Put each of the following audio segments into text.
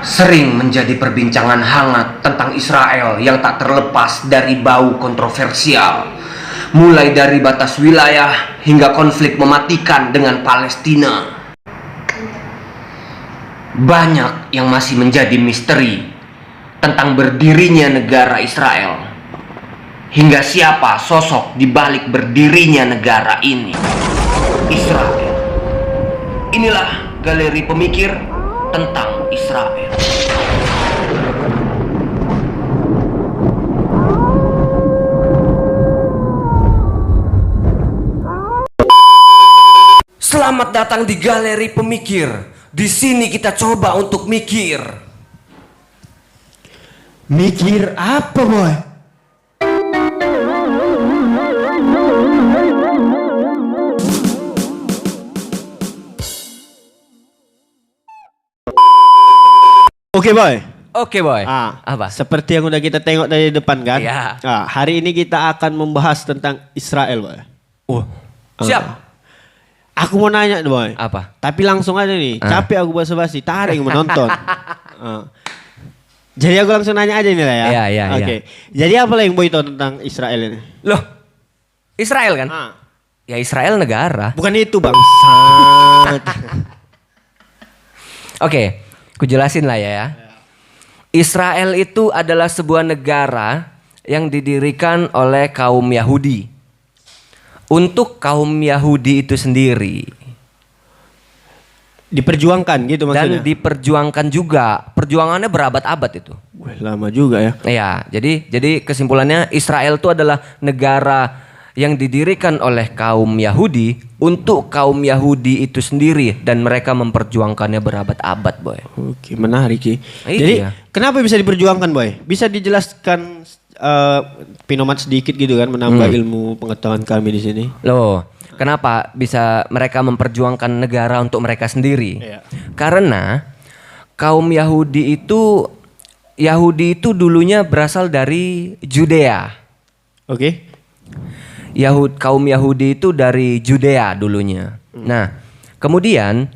sering menjadi perbincangan hangat tentang Israel yang tak terlepas dari bau kontroversial, mulai dari batas wilayah hingga konflik mematikan dengan Palestina. Banyak yang masih menjadi misteri tentang berdirinya negara Israel, hingga siapa sosok di balik berdirinya negara ini, Israel. Inilah galeri pemikir tentang Israel. Selamat datang di galeri pemikir. Di sini kita coba untuk mikir. Mikir apa, boy? Oke, boy. Oke, boy. Apa? Seperti yang udah kita tengok dari depan kan? Iya. Hari ini kita akan membahas tentang Israel, boy. Siap. Aku mau nanya, boy. Apa? Tapi langsung aja nih. Capek aku basa-basi. Tak ada yang menonton. Jadi aku langsung nanya aja nih lah ya. Iya. Oke. Jadi apa lah yang boy tahu tentang Israel ini? Loh, Israel kan? Ya Israel negara. Bukan itu, bangsat. Oke, ku jelasin lah ya. Israel itu adalah sebuah negara yang didirikan oleh kaum Yahudi. Untuk kaum Yahudi itu sendiri. Diperjuangkan gitu maksudnya? Dan diperjuangkan juga. Perjuangannya berabad-abad itu. Wah, lama juga ya. Iya, jadi kesimpulannya Israel itu adalah negara yang didirikan oleh kaum Yahudi untuk kaum Yahudi itu sendiri, dan mereka memperjuangkannya berabad-abad, boy. Oke, menarik sih. Iya. Jadi kenapa bisa diperjuangkan, boy? Bisa dijelaskan pinomat sedikit gitu kan, menambah ilmu pengetahuan kami di sini. Loh, kenapa bisa mereka memperjuangkan negara untuk mereka sendiri? Iya. Karena kaum Yahudi itu dulunya berasal dari Judea. Oke. Kaum Yahudi itu dari Judea dulunya. Nah, kemudian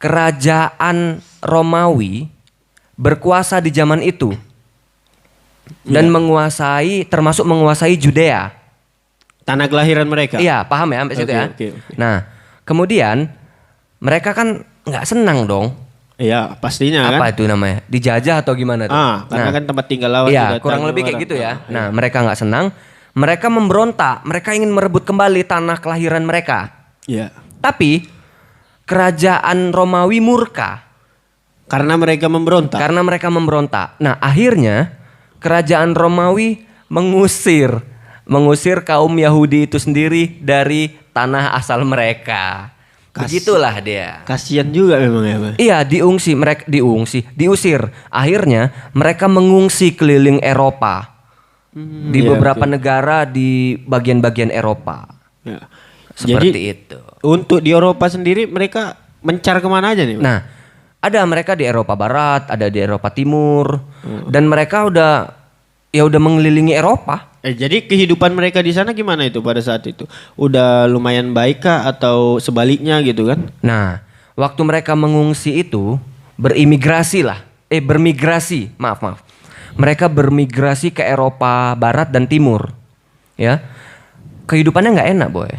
kerajaan Romawi berkuasa di zaman itu dan termasuk menguasai Judea. Tanah kelahiran mereka. Iya, paham ya sampai situ ya. Oke. Nah, kemudian mereka kan nggak senang dong. Iya, pastinya kan. Apa itu namanya? Dijajah atau gimana tuh? Karena kan tempat tinggal lawan. Iya, kurang lebih kayak gitu ya. Nah, mereka nggak senang. Mereka memberontak. Mereka ingin merebut kembali tanah kelahiran mereka. Iya. Tapi kerajaan Romawi murka. Karena mereka memberontak. Nah, akhirnya kerajaan Romawi mengusir kaum Yahudi itu sendiri dari tanah asal mereka. Begitulah dia. Kasian juga memang ya, Pak. Iya, diusir. Akhirnya mereka mengungsi keliling Eropa. Di beberapa negara di bagian-bagian Eropa. Ya. Seperti Jadi, itu. Untuk di Eropa sendiri mereka mencar kemana aja nih, Pak? Nah, ada mereka di Eropa Barat, ada di Eropa Timur, dan mereka udah mengelilingi Eropa. Jadi kehidupan mereka di sana gimana itu pada saat itu? Udah lumayan baik kah atau sebaliknya gitu kan? Nah, waktu mereka mengungsi itu bermigrasi. Mereka bermigrasi ke Eropa Barat dan Timur. Ya. Kehidupannya nggak enak, boy.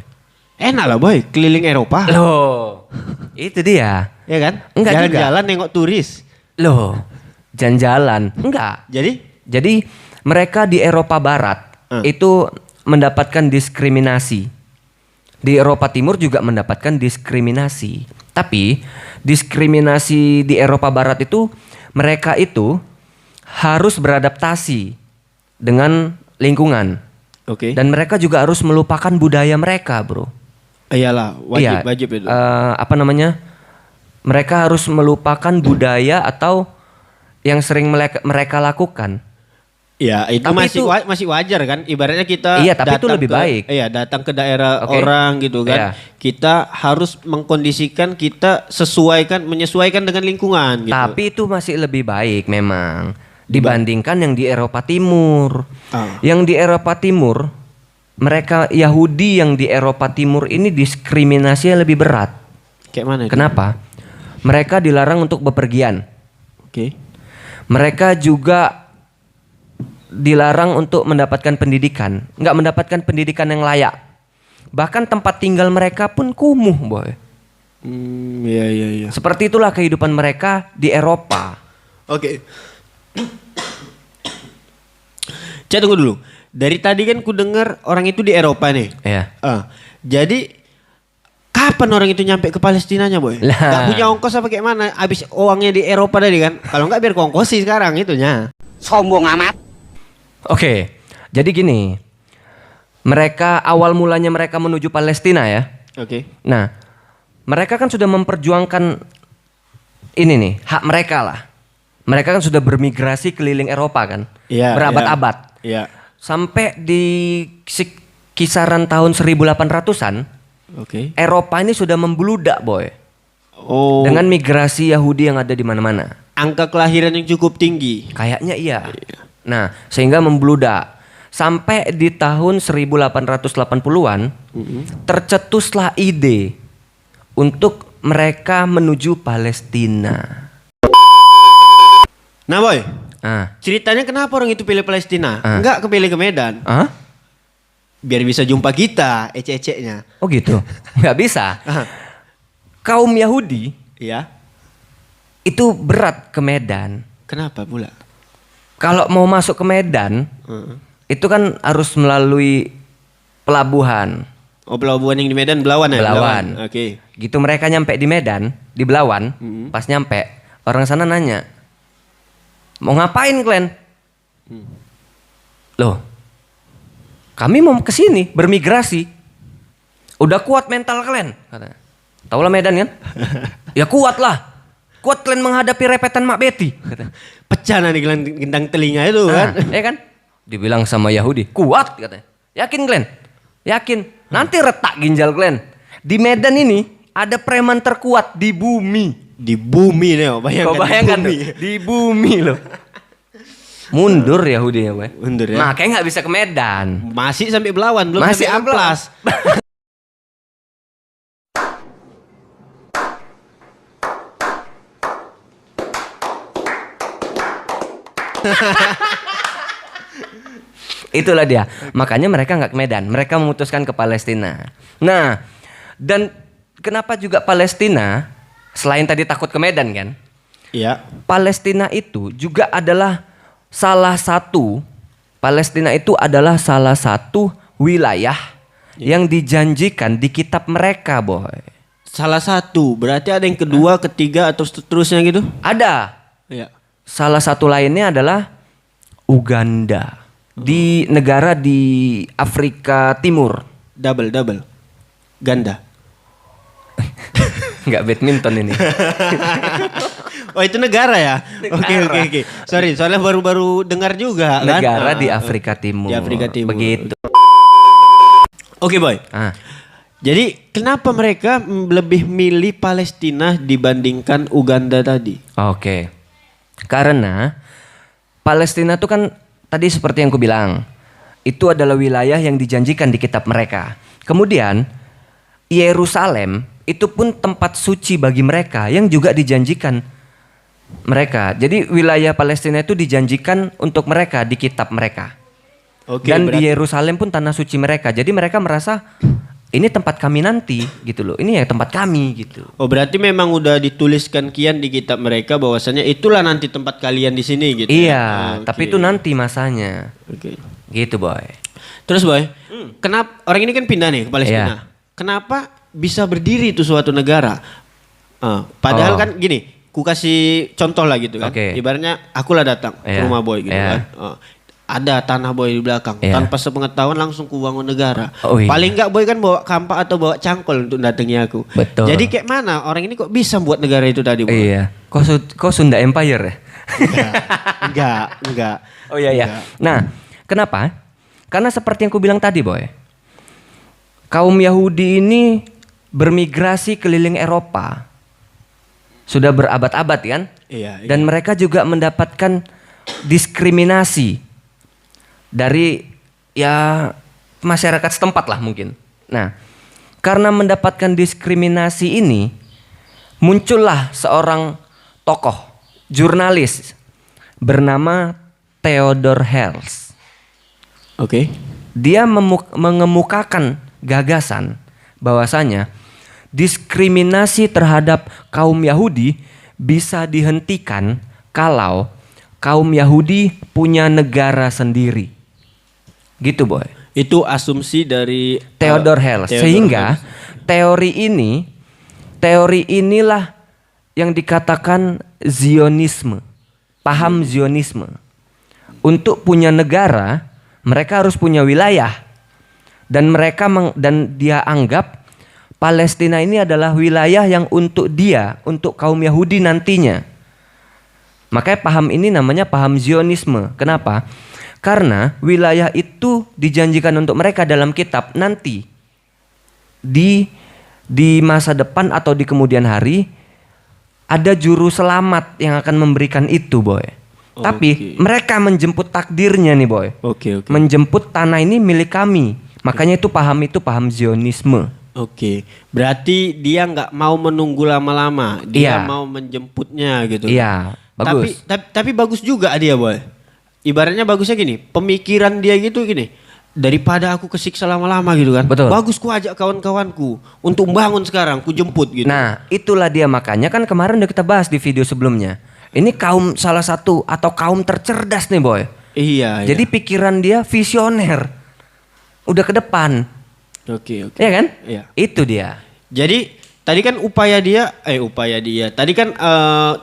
Enak lah, boy, keliling Eropa. Loh, itu dia. Ya kan? Enggak juga. Jalan-jalan nengok turis. Loh, jalan-jalan. Enggak. Jadi mereka di Eropa Barat itu mendapatkan diskriminasi. Di Eropa Timur juga mendapatkan diskriminasi. Tapi diskriminasi di Eropa Barat itu mereka itu harus beradaptasi dengan lingkungan. Oke. Dan mereka juga harus melupakan budaya mereka, bro. Iyalah, wajib itu. Mereka harus melupakan budaya atau yang sering mereka lakukan. Ya, itu tapi masih wajar kan. Ibaratnya kita tapi itu lebih baik. Iya, datang ke daerah orang gitu kan. Iya. Kita harus mengkondisikan, menyesuaikan dengan lingkungan gitu. Tapi itu masih lebih baik memang dibandingkan yang di Eropa Timur. Yang di Eropa Timur, mereka Yahudi yang di Eropa Timur ini diskriminasinya lebih berat. Kayak mana itu? Kenapa? Mereka dilarang untuk bepergian. Oke. Mereka juga dilarang untuk mendapatkan pendidikan, nggak mendapatkan pendidikan yang layak. Bahkan tempat tinggal mereka pun kumuh, boy. Iya. Seperti itulah kehidupan mereka di Eropa. Oke. Cek tunggu dulu. Dari tadi kan ku dengar orang itu di Eropa nih. Ya. Jadi kapan orang itu nyampe ke Palestinanya, boy? Lah. Gak punya ongkos apa kayak mana? Abis uangnya di Eropa tadi kan? Kalau nggak biar ku ongkosi sekarang itunya. Sombong amat. Oke, jadi gini. Mereka awal mulanya mereka menuju Palestina ya. Oke. Nah, mereka kan sudah memperjuangkan ini nih, hak mereka lah. Mereka kan sudah bermigrasi keliling Eropa kan. Iya. Berabad-abad. Iya. Sampai di kisaran tahun 1800-an, Oke. Eropa ini sudah membludak, boy. Oh. Dengan migrasi Yahudi yang ada di mana-mana. Angka kelahiran yang cukup tinggi. Kayaknya iya. Nah, sehingga membludak. Sampai di tahun 1880-an, tercetuslah ide untuk mereka menuju Palestina. Nah, boy. Ceritanya Kenapa orang itu pilih Palestina? Ah. Enggak kepilih ke Medan. Hah? Biar bisa jumpa kita, ece-eceknya. Oh gitu? Nggak bisa. Kaum Yahudi Iya. itu berat ke Medan. Kenapa pula? Kalau mau masuk ke Medan, itu kan harus melalui pelabuhan. Oh, pelabuhan yang di Medan, Belawan ya? Belawan. Oke. Gitu mereka nyampe di Medan, di Belawan, pas nyampe, orang sana nanya, mau ngapain kalian? Loh, kami mau ke sini bermigrasi. Udah kuat mental kalian, katanya. Tahu lah Medan kan? Ya kuat lah. Kuat kalian menghadapi repetan Mak Betty, katanya. Pecah nanti gendang telinga itu kan. Ya kan? Dibilang sama Yahudi, kuat katanya. Yakin kalian? Yakin. Nanti retak ginjal kalian. Di Medan ini ada preman terkuat di bumi. Di bumi nih, bayangkan. Kau bayangkan di bumi. tuh, di bumi loh. Mundur Yahudinya, boy. Mundur ya. Makanya nggak bisa ke Medan. Masih sampai Belawan, belum Masih sampai Amplas. Itulah dia. Makanya mereka nggak ke Medan. Mereka memutuskan ke Palestina. Nah, dan kenapa juga Palestina? Selain tadi takut ke Medan kan? Iya. Palestina itu juga adalah salah satu wilayah yang dijanjikan di kitab mereka, boy. Salah satu, berarti ada yang kedua, ketiga atau seterusnya gitu? Ada. Iya. Salah satu lainnya adalah Uganda. Di negara di Afrika Timur. Double. Ganda. Enggak badminton ini. Oh, itu negara ya? Oke. Sorry, soalnya baru-baru dengar juga kan? Negara di Afrika Timur. Di Afrika Timur. Begitu. Oke, boy. Jadi kenapa mereka lebih milih Palestina dibandingkan Uganda tadi? Oke. Karena Palestina itu kan tadi seperti yang ku bilang, itu adalah wilayah yang dijanjikan di kitab mereka. Kemudian Yerusalem itu pun tempat suci bagi mereka yang juga dijanjikan mereka. Jadi wilayah Palestina itu dijanjikan untuk mereka di kitab mereka. Oke, Dan berarti di Yerusalem pun tanah suci mereka. Jadi mereka merasa ini tempat kami nanti gitu loh. Ini ya tempat kami gitu. Oh, berarti memang udah dituliskan kian di kitab mereka bahwasanya itulah nanti tempat kalian di sini gitu. Iya, Oke. tapi itu nanti masanya. Oke. Gitu, boy. Terus, boy, kenapa orang ini kan pindah nih ke Palestina? Iya. Kenapa bisa berdiri itu suatu negara? Padahal Oh. kan gini, ku kasih contoh lah gitu kan. Oke. Ibaratnya akulah datang ke Iya. rumah boy gitu Iya. kan. Ada tanah boy di belakang. Iya. Tanpa sepengetahuan langsung ku bangun negara. Oh, iya. Paling enggak boy kan bawa kampak atau bawa cangkol untuk datangi aku. Betul. Jadi kayak mana orang ini kok bisa buat negara itu tadi boy? Iya. Kok Sunda Empire ya? Enggak. Oh iya. Enggak. Nah, kenapa? Karena seperti yang ku bilang tadi, boy. Kaum Yahudi ini bermigrasi keliling Eropa. Sudah berabad-abad kan? Iya. Dan mereka juga mendapatkan diskriminasi dari ya masyarakat setempat lah mungkin. Nah, karena mendapatkan diskriminasi ini, muncullah seorang tokoh, jurnalis bernama Theodor Herzl. Oke. Dia mengemukakan gagasan bahwasanya diskriminasi terhadap kaum Yahudi bisa dihentikan kalau kaum Yahudi punya negara sendiri. Gitu, Boy. Itu asumsi dari Theodor Herzl. Sehingga teori inilah yang dikatakan Zionisme. Paham Zionisme. Untuk punya negara, mereka harus punya wilayah. Dan dia anggap Palestina ini adalah wilayah yang untuk kaum Yahudi nantinya. Makanya paham ini namanya paham Zionisme. Kenapa? Karena wilayah itu dijanjikan untuk mereka dalam kitab nanti. Di masa depan atau di kemudian hari ada juru selamat yang akan memberikan itu, Boy. Tapi mereka menjemput takdirnya nih, Boy. Oke. Menjemput tanah ini milik kami. Makanya itu paham Zionisme. Oke. Berarti dia nggak mau menunggu lama-lama. Dia Iya. mau menjemputnya gitu. Iya, bagus. Tapi bagus juga dia, Boy. Ibaratnya bagusnya gini, pemikiran dia gitu gini. Daripada aku kesiksa lama-lama gitu kan. Betul. Bagus ku ajak kawan-kawanku untuk membangun sekarang, ku jemput gitu. Nah, itulah dia, makanya kan kemarin udah kita bahas di video sebelumnya. Ini salah satu atau kaum tercerdas nih, Boy. Iya. Jadi pikiran dia visioner. Udah ke depan. Oke. Iya kan? Iya. Itu dia. Jadi tadi kan upaya dia. Tadi kan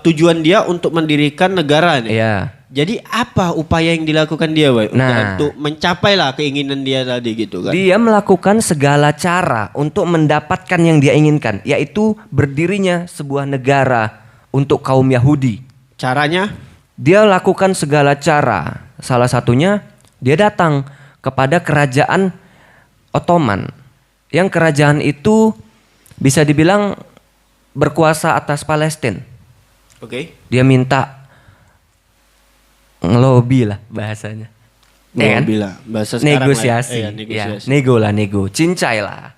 tujuan dia untuk mendirikan negara nih. Iya. Jadi apa upaya yang dilakukan dia, Boy? Nah. Untuk mencapailah keinginan dia tadi gitu kan. Dia melakukan segala cara untuk mendapatkan yang dia inginkan, yaitu berdirinya sebuah negara untuk kaum Yahudi. Caranya? Dia lakukan segala cara. Salah satunya dia datang kepada kerajaan Ottoman. Yang kerajaan itu bisa dibilang berkuasa atas Palestina. Oke. Dia minta ngelobi lah bahasanya. Ya kan? Bila bahasa sekarang Negosiasi. lah. Negosiasi. Ya, nego, cincai lah.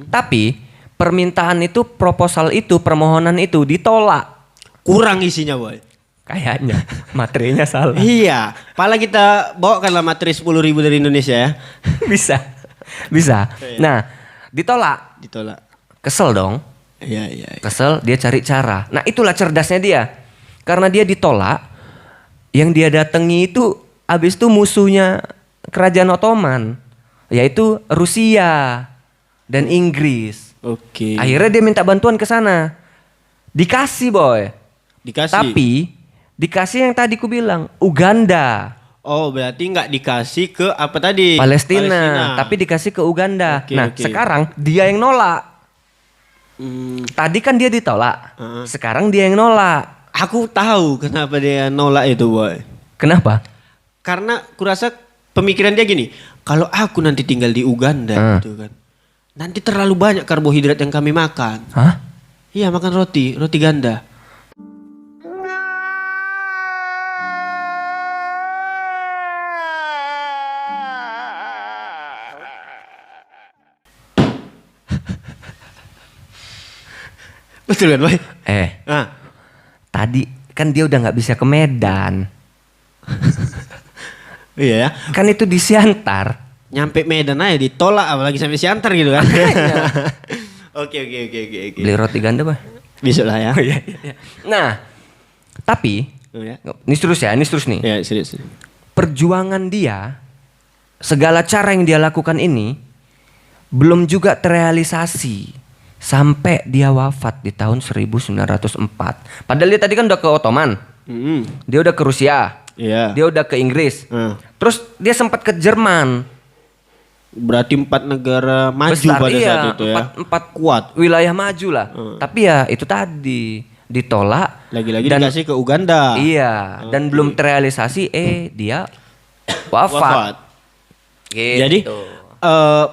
Tapi permintaan itu, proposal itu, permohonan itu ditolak. Kurang isinya, Boy. Kayaknya materinya salah. Iya. Pala kita bawakanlah materi 10.000 dari Indonesia ya. Bisa. Nah, ditolak. Ditolak. Kesel dong. Iya. Kesel, dia cari cara. Nah, itulah cerdasnya dia. Karena dia ditolak, yang dia datangi itu habis itu musuhnya kerajaan Ottoman, yaitu Rusia dan Inggris. Oke. Akhirnya dia minta bantuan ke sana. Dikasih, Boy. Dikasih. Tapi dikasih yang tadi ku bilang, Uganda. Oh, berarti nggak dikasih ke apa tadi? Palestina. Tapi dikasih ke Uganda. Oke, Nah, oke. sekarang dia yang nolak. Tadi kan dia ditolak. Sekarang dia yang nolak. Aku tahu kenapa dia nolak itu, Boy. Kenapa? Karena kurasa pemikiran dia gini, kalau aku nanti tinggal di Uganda gitu kan. Nanti terlalu banyak karbohidrat yang kami makan. Hah? Iya, makan roti ganda. Betul kan, Boy? Tadi kan dia udah nggak bisa ke Medan. Iya ya. Kan itu di Siantar. Nyampe Medan aja ditolak, apalagi sampai Siantar gitu kan. Oke. Beli roti ganda, Pak. Bisa lah ya. Iya. Nah, tapi Oh, ya. ini terus nih. Ya, serius. Perjuangan dia, segala cara yang dia lakukan ini belum juga terrealisasi sampai dia wafat di tahun 1904. Padahal dia tadi kan udah ke Ottoman, dia udah ke Rusia, Iya. dia udah ke Inggris, terus dia sempat ke Jerman. Berarti 4 negara maju Besar, pada iya, saat itu ya. empat Kuat. wilayah maju lah. Tapi ya itu tadi ditolak. Lagi-lagi dan dikasih ke Uganda. iya, dan belum terrealisasi. Dia wafat. Gitu. Jadi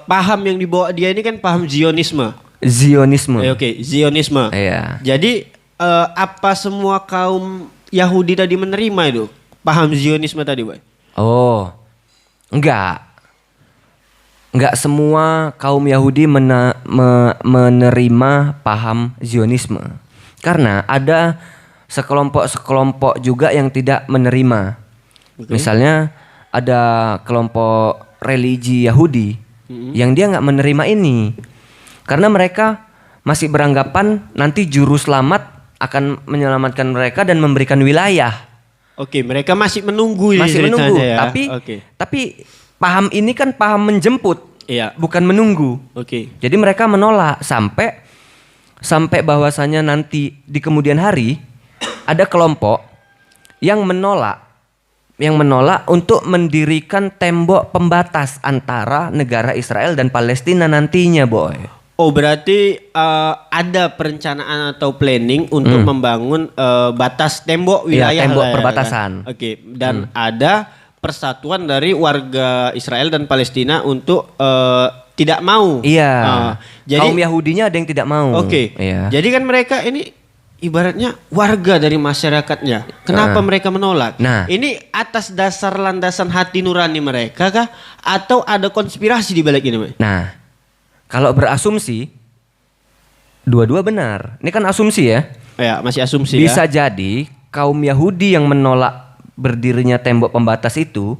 paham yang dibawa dia ini kan paham Zionisme. Zionisme. Oke, Zionisme. Iya. Jadi apa semua kaum Yahudi tadi menerima itu paham Zionisme tadi, Boy? Oh, enggak semua kaum Yahudi menerima paham Zionisme. Karena ada sekelompok juga yang tidak menerima. Misalnya ada kelompok religi Yahudi yang dia nggak menerima ini karena mereka masih beranggapan nanti juru selamat akan menyelamatkan mereka dan memberikan wilayah. Oke, mereka masih menunggu ini Masih menunggu, ceritanya ya. tapi paham ini kan paham menjemput, Iya. bukan menunggu. Oke. Jadi mereka menolak sampai bahwasanya nanti di kemudian hari ada kelompok yang menolak untuk mendirikan tembok pembatas antara negara Israel dan Palestina nantinya, boy. Oh, berarti ada perencanaan atau planning untuk membangun batas tembok Iya, wilayah tembok lah ya, perbatasan. kan? Oke, dan ada persatuan dari warga Israel dan Palestina untuk tidak mau. Iya. Jadi Kaum Yahudinya ada yang tidak mau. Oke. Iya. Jadi kan mereka ini ibaratnya warga dari masyarakatnya. Kenapa mereka menolak? Nah. Ini atas dasar landasan hati nurani mereka kah? Atau ada konspirasi di balik ini, Mas? Nah, kalau berasumsi dua-dua benar. Ini kan asumsi ya. Ya, masih asumsi Bisa ya. jadi kaum Yahudi yang menolak berdirinya tembok pembatas itu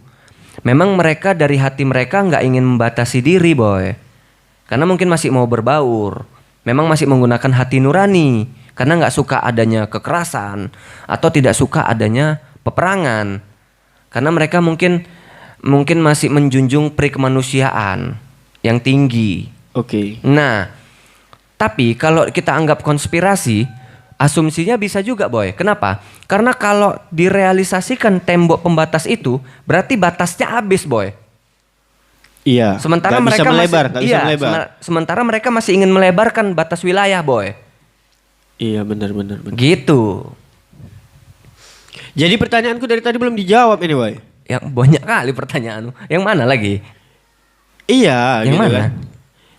memang mereka dari hati mereka nggak ingin membatasi diri, boy. Karena mungkin masih mau berbaur. Memang masih menggunakan hati nurani karena nggak suka adanya kekerasan atau tidak suka adanya peperangan. Karena mereka mungkin masih menjunjung perikemanusiaan yang tinggi. Oke. Nah, tapi kalau kita anggap konspirasi, asumsinya bisa juga, boy. Kenapa? Karena kalau direalisasikan tembok pembatas itu, berarti batasnya habis, boy. Iya. Sementara Nggak bisa mereka melebar, masih, nggak bisa melebar. sementara mereka masih ingin melebarkan batas wilayah, boy. Iya, benar. Gitu. Jadi pertanyaanku dari tadi belum dijawab ini, boy. Yang banyak kali pertanyaan. Yang mana lagi? Iya, Yang gitu mana? kan.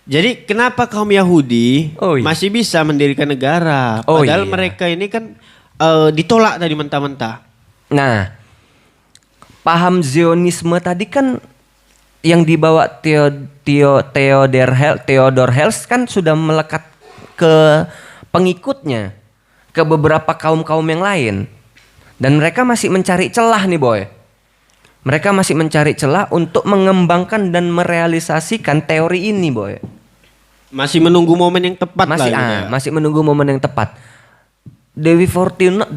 Jadi kenapa kaum Yahudi Oh, iya. masih bisa mendirikan negara? Oh, Padahal iya. mereka ini kan ditolak tadi mentah-mentah. Nah, paham Zionisme tadi kan yang dibawa Theodor Herzl kan sudah melekat ke pengikutnya, ke beberapa kaum-kaum yang lain. Dan mereka masih mencari celah nih, boy. Mereka masih mencari celah untuk mengembangkan dan merealisasikan teori ini, boy. Masih menunggu momen yang tepat Masih lah. Gitu ya. masih menunggu momen yang tepat. Dewi Fortuna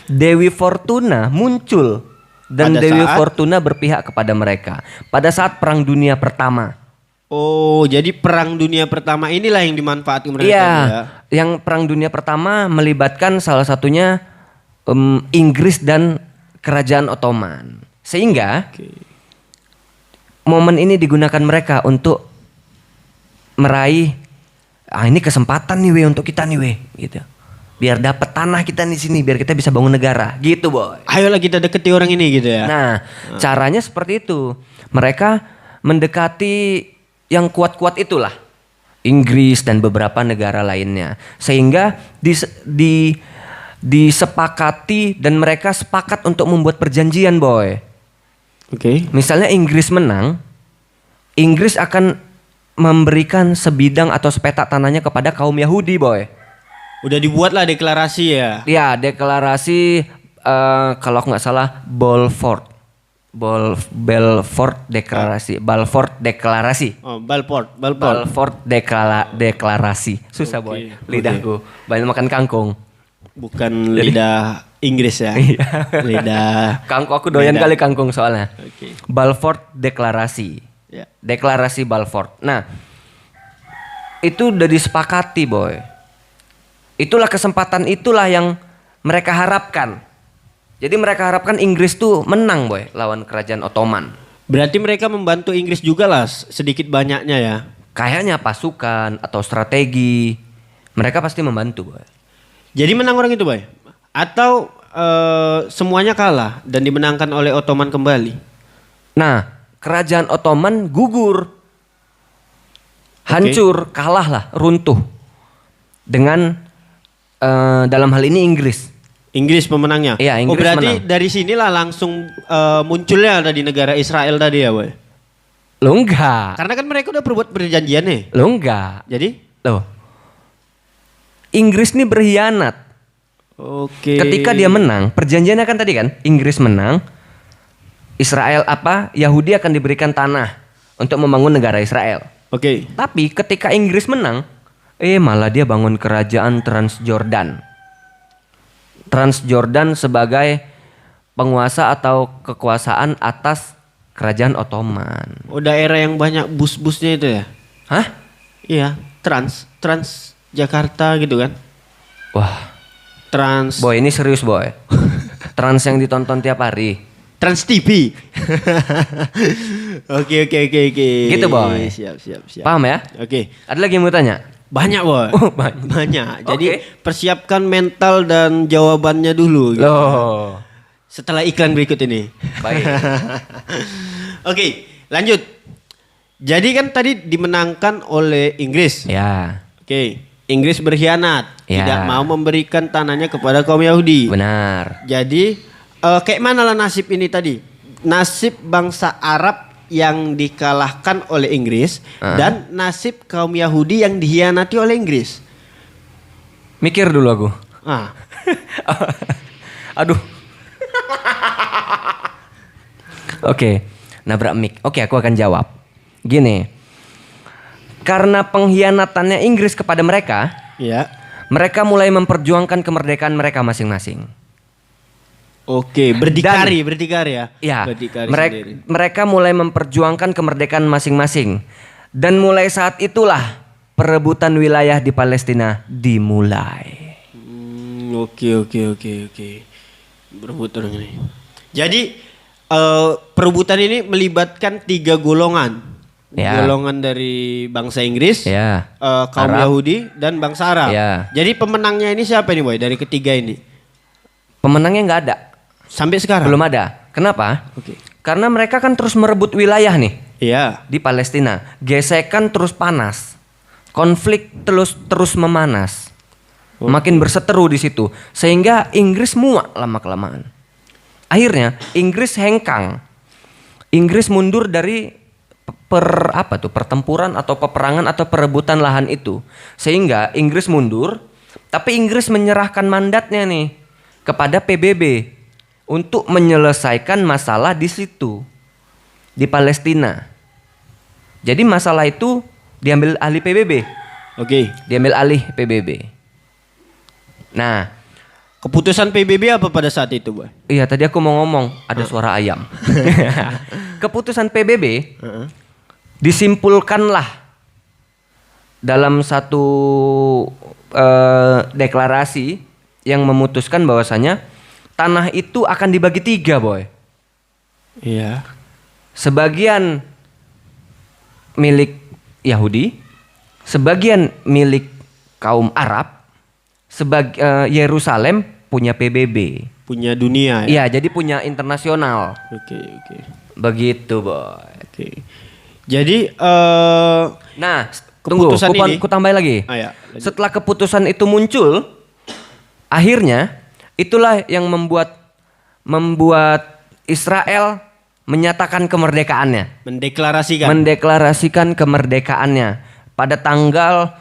Dewi Fortuna muncul dan Pada Dewi saat- Fortuna berpihak kepada mereka pada saat Perang Dunia Pertama. Oh, jadi perang dunia pertama inilah yang dimanfaatkan mereka Iya, ya. yang Perang Dunia Pertama melibatkan salah satunya Inggris dan Kerajaan Ottoman. Sehingga Oke. momen ini digunakan mereka untuk meraih ini kesempatan nih we untuk kita nih we gitu. Biar dapat tanah kita di sini, biar kita bisa bangun negara, gitu, boy. Ayolah kita deketi orang ini gitu ya. Nah, caranya seperti itu. Mereka mendekati yang kuat-kuat itulah. Inggris dan beberapa negara lainnya. Sehingga disepakati dan mereka sepakat untuk membuat perjanjian, boy. Oke. Misalnya Inggris menang, Inggris akan memberikan sebidang atau sepetak tanahnya kepada kaum Yahudi, boy. Udah dibuatlah deklarasi ya. Ya, deklarasi kalau aku nggak salah Balfour deklarasi. Oh, Balfour. Balfour deklarasi. Susah, boy. Lidahku. Banyak makan kangkung. Bukan lidah Inggris ya. Lidah. Kangkung aku doyan Beda. kali kangkung soalnya. Oke. Balfour deklarasi. Ya. Deklarasi Balfour. Nah, itu udah disepakati, boy. Itulah kesempatan itulah yang mereka harapkan. Jadi mereka harapkan Inggris tuh menang, boy, lawan Kerajaan Ottoman. Berarti mereka membantu Inggris juga lah sedikit banyaknya ya. Kayaknya pasukan atau strategi. Mereka pasti membantu, boy. Jadi menang orang itu, Boy? Atau semuanya kalah dan dimenangkan oleh Ottoman kembali? Nah, Kerajaan Ottoman gugur. Hancur, kalah lah, runtuh. Dengan dalam hal ini Inggris. Inggris pemenangnya? Iya, Inggris berarti menang. dari sinilah langsung munculnya ada di negara Israel tadi ya, Boy? Lo enggak. Karena kan mereka udah berbuat perjanjian nih. Lo enggak. Jadi? Loh. Inggris nih berkhianat. Oke. Ketika dia menang, perjanjiannya kan tadi kan, Inggris menang, Yahudi akan diberikan tanah untuk membangun negara Israel. Oke. Tapi ketika Inggris menang, malah dia bangun kerajaan Transjordan. Transjordan sebagai penguasa atau kekuasaan atas kerajaan Ottoman. Oh, daerah yang banyak bus-busnya itu ya? Hah? Iya, Trans Jakarta gitu kan? Wah, Trans boy ini serius boy. Trans yang ditonton tiap hari. Trans TV. Oke. Gitu, Boy. Siap. Paham ya? Oke. Ada lagi yang mau tanya? Banyak, Boy. Oh, banyak. Banyak. Jadi Oke. persiapkan mental dan jawabannya dulu gitu. Loh. Setelah iklan berikut ini. Baik. Oke, lanjut. Jadi kan tadi dimenangkan oleh Inggris. Ya, Oke, Inggris berkhianat, Ya. tidak mau memberikan tanahnya kepada kaum Yahudi. benar. Jadi kayak mana lah nasib ini tadi? Nasib bangsa Arab yang dikalahkan oleh Inggris dan nasib kaum Yahudi yang dikhianati oleh Inggris. Mikir dulu aku. Ah, Aduh. Oke, nabrak mic. Oke, aku akan jawab. Gini. Karena pengkhianatannya Inggris kepada mereka, ya. mereka mulai memperjuangkan kemerdekaan mereka masing-masing. Oke, berdikari ya. Ya, Berdikari sendiri. mereka mulai memperjuangkan kemerdekaan masing-masing. Dan mulai saat itulah perebutan wilayah di Palestina dimulai. Oke. Perebutan ini. Jadi perebutan ini melibatkan 3 golongan. Ya. Golongan dari bangsa Inggris, Ya. kaum Arab. Yahudi dan bangsa Arab. Ya. Jadi pemenangnya ini siapa nih, Boy? Dari ketiga ini Pemenangnya nggak ada, sampai sekarang. belum ada. Kenapa? Oke. Karena mereka kan terus merebut wilayah nih Iya. di Palestina. Gesekan terus panas, konflik terus memanas, makin berseteru di situ, sehingga Inggris muak lama kelamaan. Akhirnya Inggris hengkang, Inggris mundur dari pertempuran atau peperangan atau perebutan lahan itu, sehingga Inggris mundur. Tapi Inggris menyerahkan mandatnya nih kepada PBB untuk menyelesaikan masalah di situ, di Palestina. Jadi masalah itu diambil alih PBB. Oke. Diambil alih PBB. Nah, Keputusan PBB apa pada saat itu, Boy? iya tadi aku mau ngomong ada suara ayam. Keputusan PBB disimpulkanlah dalam satu deklarasi yang memutuskan bahwasanya tanah itu akan dibagi 3, Boy. Iya. Sebagian milik Yahudi, sebagian milik kaum Arab, Yerusalem punya PBB. Punya dunia ya. Iya, jadi punya internasional. Oke. Begitu, Boy. Oke. Jadi Nah, tunggu, keputusan ini. ku tambah lagi. Ya, lanjut. Setelah keputusan itu muncul, akhirnya itulah yang membuat Israel menyatakan kemerdekaannya. Mendeklarasikan kemerdekaannya pada tanggal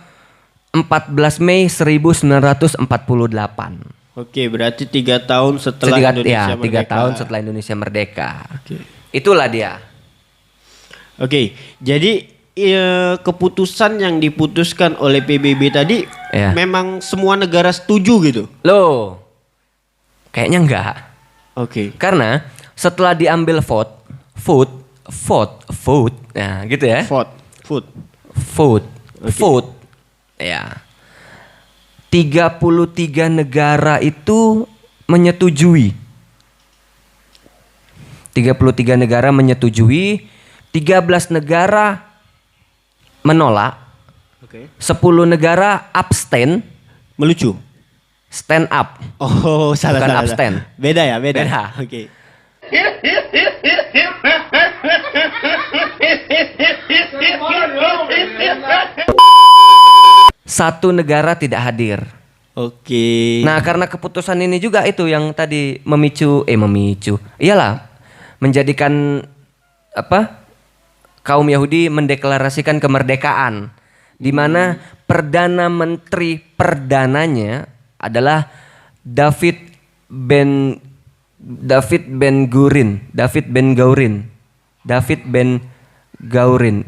14 Mei 1948. Oke, berarti 3 tahun setelah Indonesia merdeka. 3 tahun setelah Indonesia merdeka. Oke. Itulah dia. Oke, jadi keputusan yang diputuskan oleh PBB tadi Ya. memang semua negara setuju gitu. Loh, kayaknya enggak. Oke. Karena setelah diambil vote, nah gitu ya. Vote, ya. 33 negara itu menyetujui. 33 negara menyetujui, 13 negara menolak, Oke. 10 negara abstain, Melucu. stand up. Oh, salah. Bukan abstain. Beda ya, beda. Beda. Oke. Satu negara tidak hadir. Oke. Nah, karena keputusan ini juga itu yang tadi memicu. Iyalah, menjadikan kaum Yahudi mendeklarasikan kemerdekaan, di mana Perdana Menteri perdananya adalah David Ben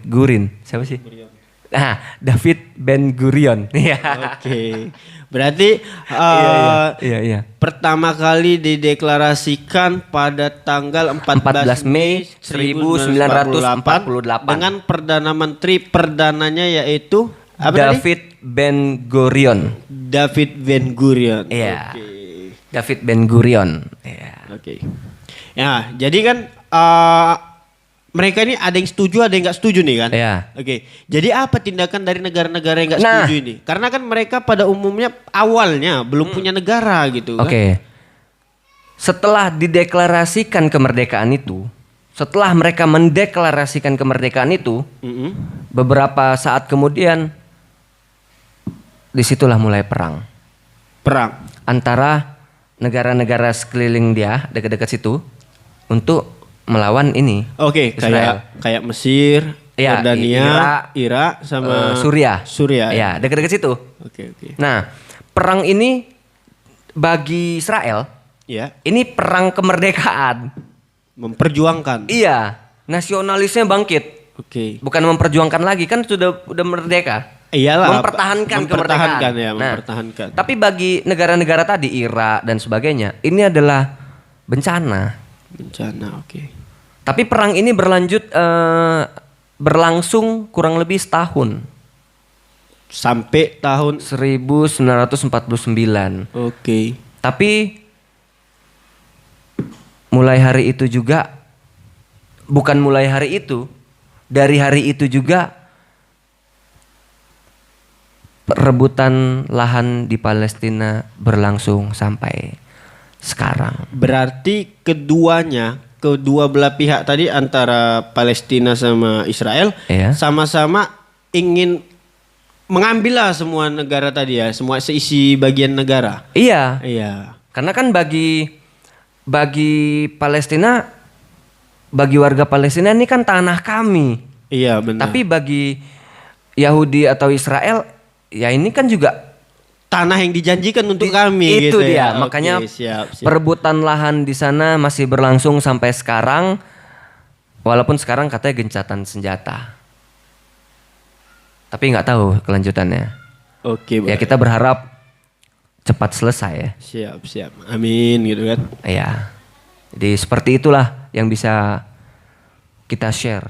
Gurion. Siapa sih? David Ben Gurion. Iya. Oke. Berarti Iya. pertama kali dideklarasikan pada tanggal 14 Mei 1948 dengan Perdana Menteri perdananya yaitu apa David Ben Gurion. David Ben Gurion. Iya. Oke. David Ben Gurion. Iya. Oke. Ya, jadi kan mereka ini ada yang setuju, ada yang nggak setuju nih kan? Iya. Oke. Jadi apa tindakan dari negara-negara yang nggak Nah. setuju ini? Karena kan mereka pada umumnya awalnya belum punya negara gitu kan? Oke. Setelah dideklarasikan kemerdekaan itu, setelah mereka mendeklarasikan kemerdekaan itu, Mm-mm. beberapa saat kemudian disitulah mulai perang Perang. antara negara-negara sekeliling dia dekat-dekat situ untuk melawan ini. Oke, Israel. kayak Mesir, Iya, Jordania, Irak sama Suriah. Suriah. Ya, dekat-dekat situ. Oke. Nah, perang ini bagi Israel Ya, ini perang kemerdekaan. memperjuangkan. Iya, nasionalisnya bangkit. Oke. Bukan memperjuangkan lagi, kan udah merdeka. Iyalah. Mempertahankan mempertahankan kemerdekaan. ya, Nah, mempertahankan. Tapi bagi negara-negara tadi, Irak dan sebagainya, ini adalah bencana. Bencana, oke. Tapi perang ini berlangsung kurang lebih setahun. Sampai tahun 1949. oke. Tapi mulai hari itu juga, bukan mulai hari itu, dari hari itu juga perebutan lahan di Palestina berlangsung sampai sekarang. Berarti kedua belah pihak tadi antara Palestina sama Israel Iya. sama-sama ingin mengambil lah semua negara tadi ya, semua seisi bagian negara. Iya, Iya. karena kan bagi Palestina, bagi warga Palestina ini kan tanah kami. Iya benar. Tapi bagi Yahudi atau Israel, ya ini kan juga tanah yang dijanjikan untuk kami itu gitu dia. ya. Makanya Oke, siap. perebutan lahan di sana masih berlangsung sampai sekarang. Walaupun sekarang katanya gencatan senjata. Tapi nggak tahu kelanjutannya. Oke, Ya baik. kita berharap cepat selesai ya. Siap. Amin gitu kan. Iya. Jadi seperti itulah yang bisa kita share.